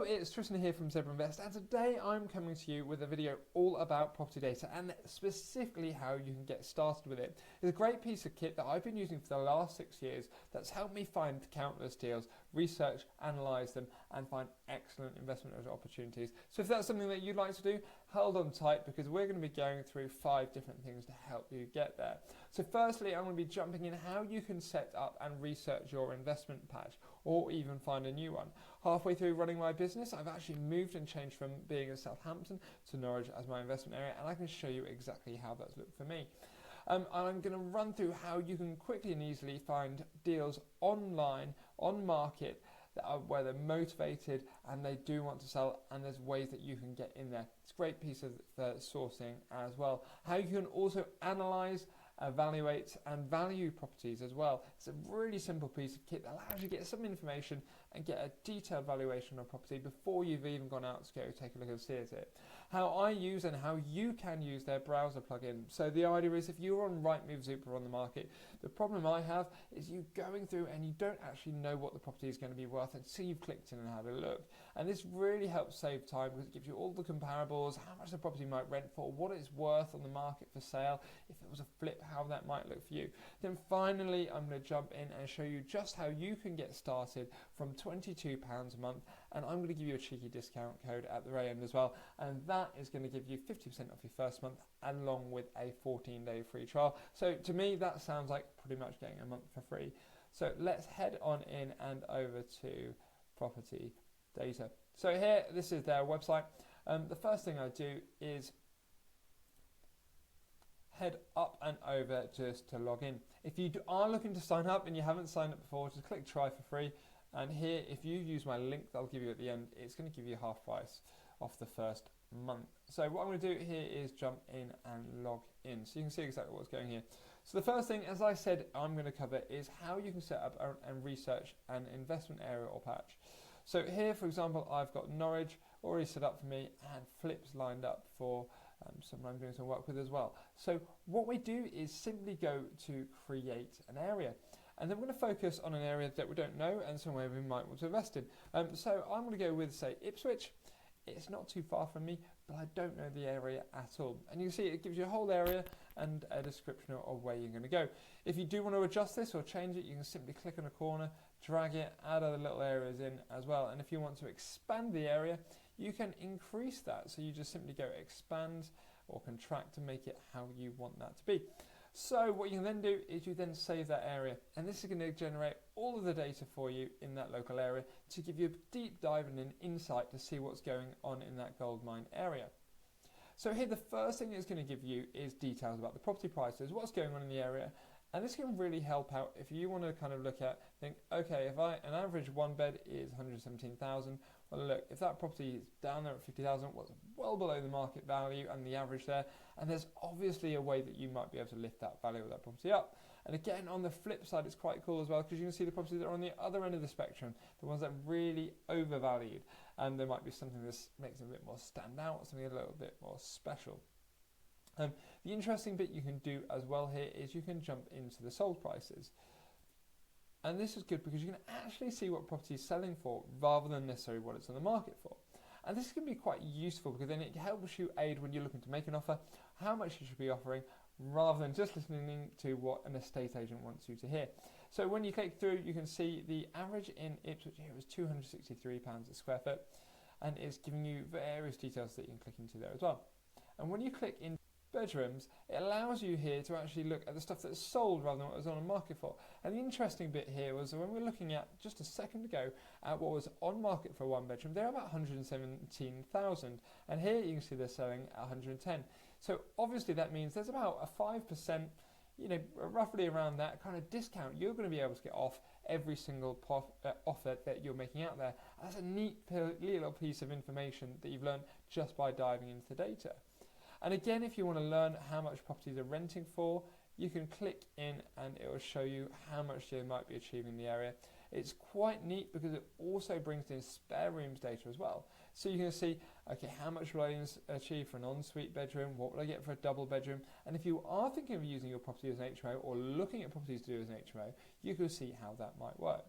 Hello, it's Tristan here from Zebra Invest, and today I'm coming to you with a video all about property data and specifically how you can get started with it. It's a great piece of kit that I've been using for the last 6 years that's helped me find countless deals, research, analyze them, and find excellent investment opportunities. So if that's something that you'd like to do, hold on tight because we're going to be going through 5 different things to help you get there. So firstly, I'm going to be jumping in how you can set up and research your investment patch or even find a new one. Halfway through running my business, I've actually moved and changed from being in Southampton to Norwich as my investment area, and I can show you exactly how that's looked for me. And I'm going to run through how you can quickly and easily find deals online, on market, that are where they're motivated and they do want to sell, and there's ways that you can get in there. It's a great piece of sourcing as well. How you can also analyze, evaluate and value properties as well. It's a really simple piece of kit that allows you to get some information and get a detailed valuation of property before you've even gone out to go take a look and see it. How I use and how you can use their browser plugin. So the idea is if you're on Rightmove, Zoopla on the market, the problem I have is you going through and you don't actually know what the property is going to be worth until you've clicked in and had a look. And this really helps save time because it gives you all the comparables, how much the property might rent for, what it's worth on the market for sale, if it was a flip, how that might look for you. Then finally, I'm going to jump in and show you just how you can get started from £22 a month, and I'm going to give you a cheeky discount code at the very end as well, and that is going to give you 50% off your first month along with a 14-day free trial. So to me that sounds like pretty much getting a month for free. So let's head on in and over to PropertyData. So here, this is their website. The first thing I do is head up and over just to log in. If you are looking to sign up and you haven't signed up before, just click try for free, and here if you use my link that I'll give you at the end, it's going to give you half price off the first month. So what I'm going to do here is jump in and log in so you can see exactly what's going here. So the first thing, as I said, I'm going to cover is how you can set up and research an investment area or patch. So here, for example, I've got Norwich already set up for me and flips lined up for someone I'm doing some work with as well. So what we do is simply go to create an area, and then we're going to focus on an area that we don't know and somewhere we might want to invest in. So I'm going to go with, say, Ipswich. It's not too far from me, but I don't know the area at all. And you can see it gives you a whole area and a description of where you're going to go. If you do want to adjust this or change it, you can simply click on a corner, drag it, add other little areas in as well. And if you want to expand the area, you can increase that. So you just simply go expand or contract to make it how you want that to be. So what you can then do is you then save that area, and this is going to generate all of the data for you in that local area to give you a deep dive and an insight to see what's going on in that gold mine area. So here the first thing it's going to give you is details about the property prices, what's going on in the area, and this can really help out if you want to kind of look at, think, okay, if an average one bed is 117,000, well look, if that property is down there at 50,000, what's well below the market value and the average there, and there's obviously a way that you might be able to lift that value of that property up. And again, on the flip side, it's quite cool as well because you can see the properties that are on the other end of the spectrum, the ones that are really overvalued, and there might be something that makes them a bit more stand out, something a little bit more special. The interesting bit you can do as well here is you can jump into the sold prices. And this is good because you can actually see what property is selling for rather than necessarily what it's on the market for. And this can be quite useful because then it helps you aid when you're looking to make an offer, how much you should be offering, rather than just listening to what an estate agent wants you to hear. So when you click through, you can see the average in Ipswich here was £263 a square foot, and it's giving you various details that you can click into there as well. And when you click in bedrooms, it allows you here to actually look at the stuff that's sold rather than what was on the market for. And the interesting bit here was when we were looking at just a second ago at what was on market for a one bedroom, they're about 117,000, and here you can see they're selling at 110. So obviously that means there's about a 5%, roughly around that kind of discount you're going to be able to get off every single offer that you're making out there. And that's a neat little piece of information that you've learned just by diving into the data. And again, if you want to learn how much properties are renting for, you can click in and it will show you how much they might be achieving in the area. It's quite neat because it also brings in spare rooms data as well. So you can see, okay, how much will I achieve for an ensuite bedroom? What will I get for a double bedroom? And if you are thinking of using your property as an HMO or looking at properties to do as an HMO, you can see how that might work.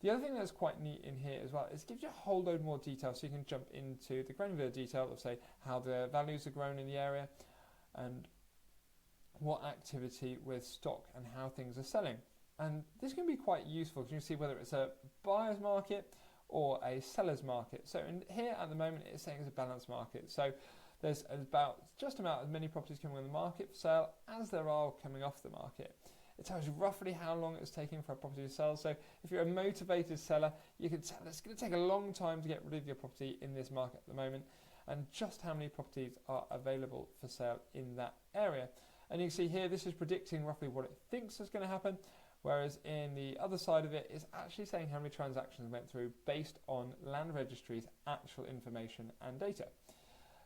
The other thing that's quite neat in here as well is it gives you a whole load more detail, so you can jump into the granular detail of, say, how the values are grown in the area and what activity with stock and how things are selling. And this can be quite useful because you can see whether it's a buyer's market or a seller's market. So in here at the moment it's saying it's a balanced market. So there's just about as many properties coming on the market for sale as there are coming off the market. It tells you roughly how long it's taking for a property to sell. So if you're a motivated seller, you can tell it's going to take a long time to get rid of your property in this market at the moment, and just how many properties are available for sale in that area. And you can see here, this is predicting roughly what it thinks is going to happen, whereas in the other side of it is actually saying how many transactions went through based on Land Registry's actual information and data.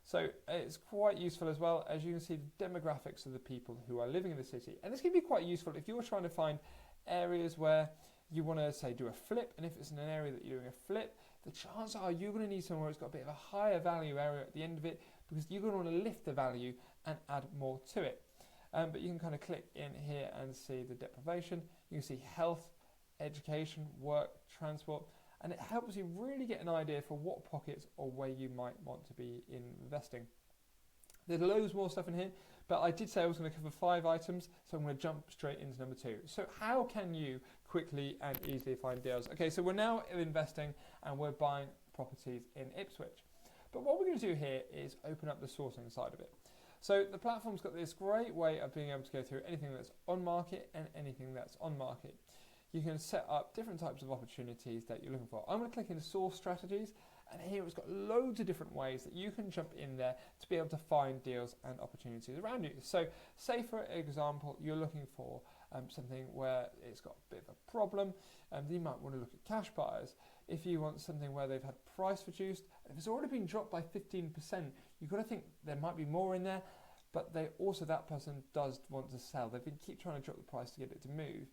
So it's quite useful as well, as you can see the demographics of the people who are living in the city. And this can be quite useful if you're trying to find areas where you want to, say, do a flip, and if it's in an area that you're doing a flip, the chances are you're going to need somewhere that's got a bit of a higher value area at the end of it, because you're going to want to lift the value and add more to it. But you can kind of click in here and see the deprivation. You can see health, education, work, transport, and it helps you really get an idea for what pockets or where you might want to be investing. There's loads more stuff in here, but I did say I was going to cover 5 items, so I'm going to jump straight into number 2. So how can you quickly and easily find deals? Okay, so we're now investing and we're buying properties in Ipswich. But what we're going to do here is open up the sourcing side of it. So the platform's got this great way of being able to go through anything that's on market and anything that's on market. You can set up different types of opportunities that you're looking for. I'm going to click into source strategies, and here it's got loads of different ways that you can jump in there to be able to find deals and opportunities around you. So say for example you're looking for something where it's got a bit of a problem, you might want to look at cash buyers. If you want something where they've had price reduced, if it's already been dropped by 15%, you've got to think there might be more in there, but that person does want to sell. They've been keep trying to drop the price to get it to move.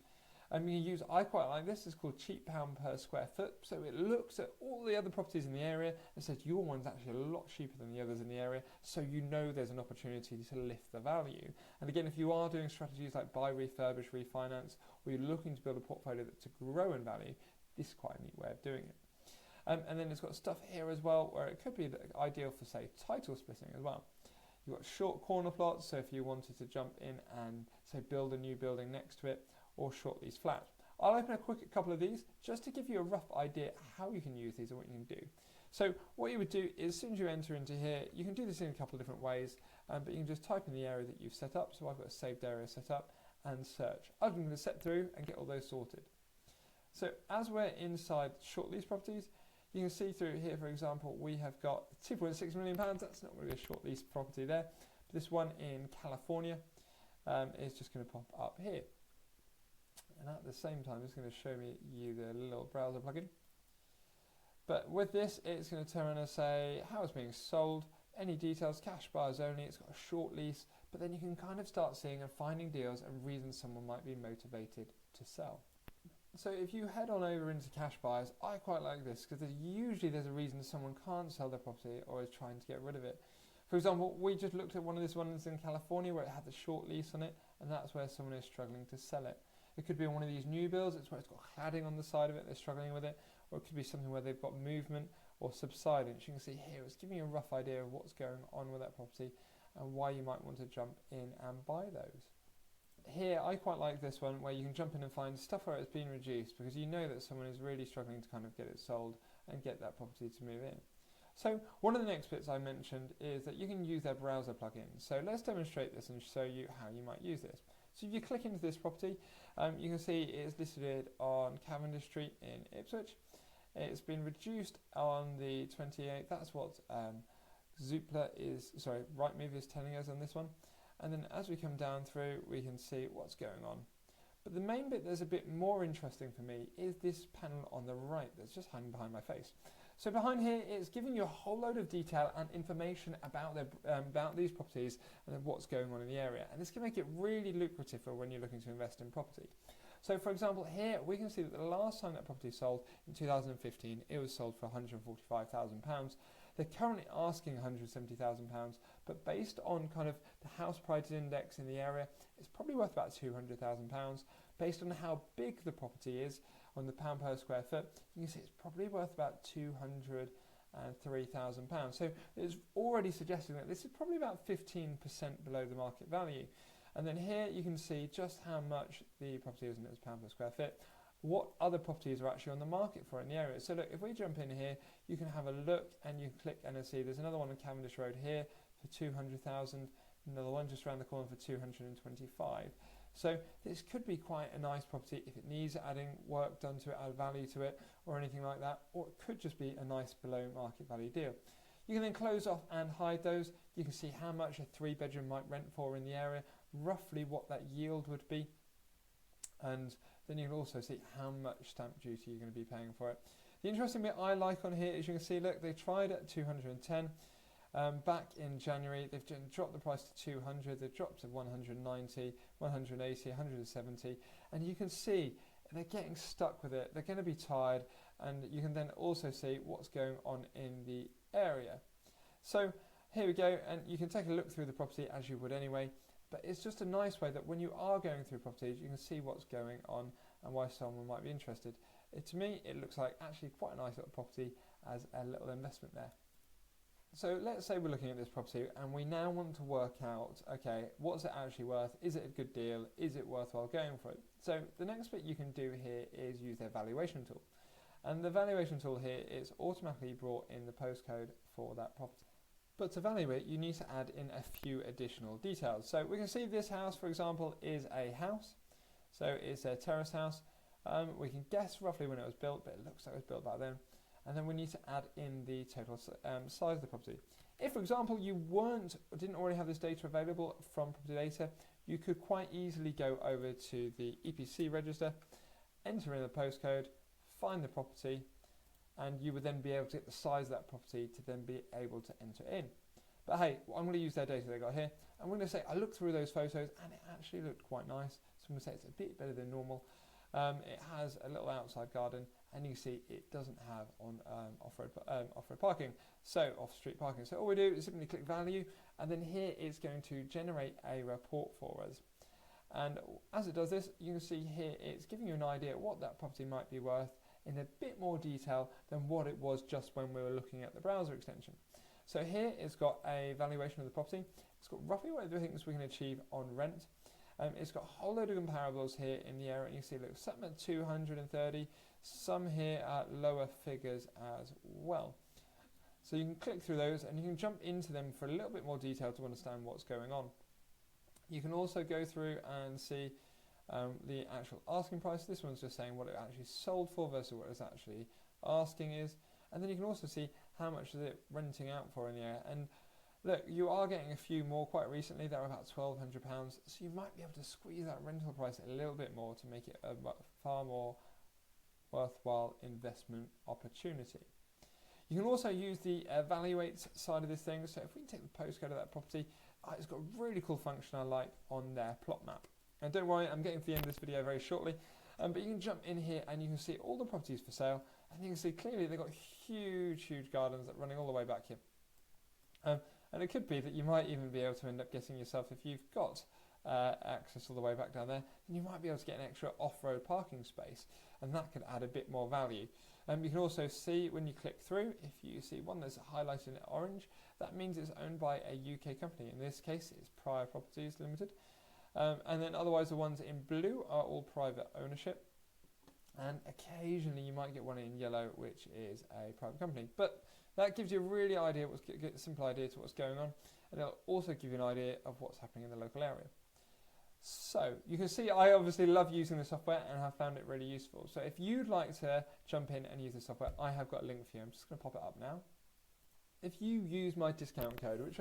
I quite like this, it's called cheap pound per square foot. So it looks at all the other properties in the area and says your one's actually a lot cheaper than the others in the area, so you know there's an opportunity to lift the value. And again, if you are doing strategies like buy, refurbish, refinance, or you're looking to build a portfolio to grow in value, this is quite a neat way of doing it. And then it's got stuff here as well where it could be ideal for, say, title splitting as well. You've got short corner plots, so if you wanted to jump in and, say, build a new building next to it, or short lease flats. I'll open a couple of these just to give you a rough idea how you can use these and what you can do. So what you would do is, as soon as you enter into here, you can do this in a couple of different ways, but you can just type in the area that you've set up. So I've got a saved area set up and search. I'm going to set through and get all those sorted. So as we're inside short lease properties, you can see through here, for example, we have got £2.6 million. That's not really a short lease property there. But this one in California is just going to pop up here. And at the same time, it's going to show you the little browser plugin. But with this, it's going to turn around and say how it's being sold, any details, cash buyers only, it's got a short lease, but then you can kind of start seeing and finding deals and reasons someone might be motivated to sell. So if you head on over into cash buyers, I quite like this because usually there's a reason someone can't sell their property or is trying to get rid of it. For example, we just looked at one of these ones in California where it had the short lease on it, and that's where someone is struggling to sell it. It could be one of these new builds, it's where it's got cladding on the side of it, they're struggling with it, or it could be something where they've got movement or subsidence. You can see here, it's giving you a rough idea of what's going on with that property and why you might want to jump in and buy those. Here, I quite like this one where you can jump in and find stuff where it's been reduced, because you know that someone is really struggling to kind of get it sold and get that property to move in. So one of the next bits I mentioned is that you can use their browser plugin. So let's demonstrate this and show you how you might use this. So if you click into this property, you can see it's listed on Cavendish Street in Ipswich. It's been reduced on the 28th. That's what Rightmove is telling us on this one. And then as we come down through, we can see what's going on. But the main bit that's a bit more interesting for me is this panel on the right that's just hiding behind my face. So behind here, it's giving you a whole load of detail and information about these properties and what's going on in the area. And this can make it really lucrative for when you're looking to invest in property. So for example, here we can see that the last time that property sold in 2015, it was sold for £145,000. They're currently asking £170,000, but based on kind of the house price index in the area, it's probably worth about £200,000. Based on how big the property is, on the pound per square foot, you can see it's probably worth about £203,000. So it's already suggesting that this is probably about 15% below the market value. And then here you can see just how much the property is in its pound per square foot, what other properties are actually on the market for in the area. So look, if we jump in here, you can have a look and you click and see there's another one on Cavendish Road here for 200,000, another one just around the corner for 225. So this could be quite a nice property if it needs adding work done to it, add value to it or anything like that, or it could just be a nice below market value deal. You can then close off and hide those. You can see how much a 3-bedroom might rent for in the area, roughly what that yield would be, and then you can also see how much stamp duty you're going to be paying for it. The interesting bit I like on here is you can see, look, they tried at 210 back in January. They've dropped the price to 200, they've dropped to 190, 180, 170, and you can see they're getting stuck with it. They're going to be tired, and you can then also see what's going on in the area. So here we go, and you can take a look through the property as you would anyway. But it's just a nice way that when you are going through properties, you can see what's going on and why someone might be interested. To me, it looks like actually quite a nice little property as a little investment there. So let's say we're looking at this property and we now want to work out, okay, what's it actually worth? Is it a good deal? Is it worthwhile going for it? So the next bit you can do here is use their valuation tool. And the valuation tool here is automatically brought in the postcode for that property. But to evaluate, you need to add in a few additional details. So we can see this house, for example, is a house. So it's a terrace house. We can guess roughly when it was built, but it looks like it was built back then. And then we need to add in the total size of the property. If, for example, you didn't already have this data available from PropertyData, you could quite easily go over to the EPC register, enter in the postcode, find the property, and you would then be able to get the size of that property to then be able to enter in. But hey, I'm going to use their data they got here. I'm going to say I looked through those photos and it actually looked quite nice. So I'm going to say it's a bit better than normal. It has a little outside garden, and you can see it doesn't have on off-road parking, so off-street parking. So all we do is simply click value, and then here it's going to generate a report for us. And as it does this, you can see here it's giving you an idea what that property might be worth in a bit more detail than what it was just when we were looking at the browser extension. So here it's got a valuation of the property. It's got roughly what it thinks we can achieve on rent. It's got a whole load of comparables here in the area. You can see, look, some at 230, some here at lower figures as well. So you can click through those and you can jump into them for a little bit more detail to understand what's going on. You can also go through and see the actual asking price. This one's just saying what it actually sold for versus what it's actually asking is. And then you can also see how much is it renting out for in the area. And look, you are getting a few more quite recently. They're about £1,200, so you might be able to squeeze that rental price a little bit more to make it a far more worthwhile investment opportunity. You can also use the evaluate side of this thing. So if we take the postcode of that property, it's got a really cool function I like on their plot map. And don't worry, I'm getting to the end of this video very shortly, but you can jump in here and you can see all the properties for sale, and you can see clearly they've got huge gardens that are running all the way back here. And it could be that you might even be able to end up getting yourself, if you've got access all the way back down there, then you might be able to get an extra off-road parking space, and that could add a bit more value. You can also see when you click through, if you see one that's highlighted in orange, that means it's owned by a UK company. In this case, it's Prior Properties Limited. And then otherwise the ones in blue are all private ownership. And occasionally you might get one in yellow, which is a private company. But that gives you a really simple idea to what's going on. And it'll also give you an idea of what's happening in the local area. So you can see I obviously love using the software and have found it really useful. So if you'd like to jump in and use the software, I have got a link for you. I'm just going to pop it up now. If you use my discount code, which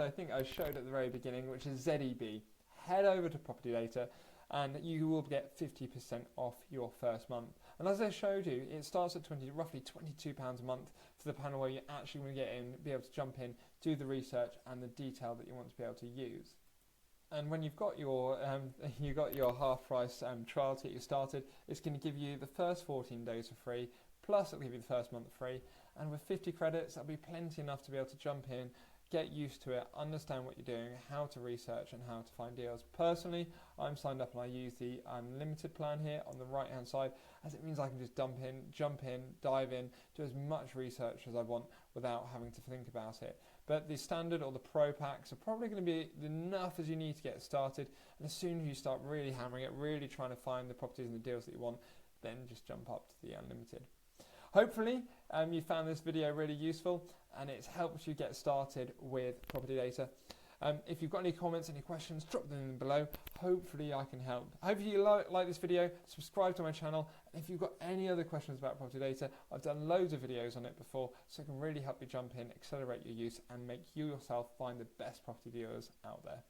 I think I showed at the very beginning, which is ZEB, head over to PropertyData and you will get 50% off your first month. And as I showed you, it starts at roughly £22 a month for the panel where you're actually going to get in, be able to jump in, do the research and the detail that you want to be able to use. And when you've got your half price trial to get you started, it's going to give you the first 14 days for free, plus it'll give you the first month free. And with 50 credits, that'll be plenty enough to be able to jump in, get used to it, understand what you're doing, how to research and how to find deals. Personally, I'm signed up and I use the unlimited plan here on the right hand side, as it means I can just jump in, dive in, do as much research as I want without having to think about it. But the standard or the pro packs are probably going to be enough as you need to get started, and as soon as you start really hammering it, really trying to find the properties and the deals that you want, then just jump up to the unlimited. Hopefully you found this video really useful and it's helped you get started with property data. If you've got any comments, any questions, drop them in below. Hopefully I can help. Hopefully you like this video, subscribe to my channel, and if you've got any other questions about property data, I've done loads of videos on it before, so it can really help you jump in, accelerate your use, and make you yourself find the best property dealers out there.